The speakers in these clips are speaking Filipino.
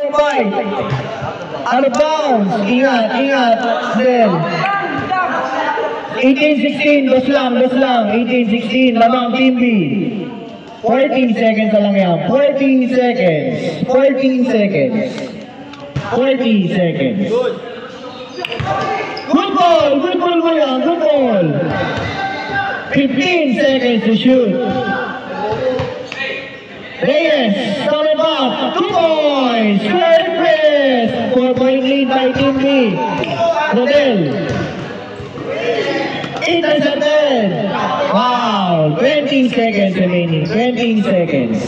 Out of bounds. Ingat. Del. 18-16. Dos lang. 18-16. Lamang Team B. 14 seconds na lang yan. 14 seconds. 40 seconds. Good ball mo yan. Good ball. 15 seconds to shoot. Reyes, coming back. 2 points. Great press. 4-point lead by Team B. Rodel. Intercepted. Wow. 20 seconds remaining. 20 seconds.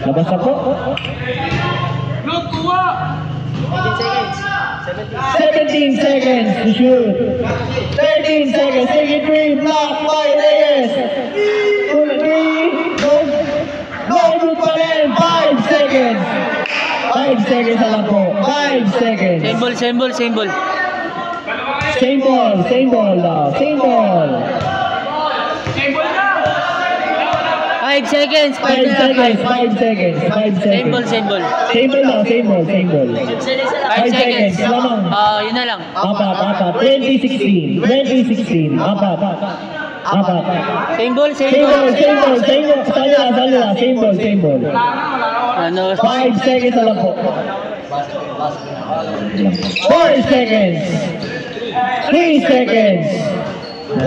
Labas na po. 17 seconds to shoot. 13 seconds. Take it free. Block by Reyes. 2-3. No good pa rin. 5 seconds. 5 seconds na lang po. 5 seconds. Same ball. Same ball daw. 5 seconds. 5 seconds. Same ball. Same ball. 5 seconds. Lamang. Yun na lang. Apat. 2016. Apat. Same ball. Same ball. Ano? 5 seconds na lang po. 4 seconds. 3 seconds. 1.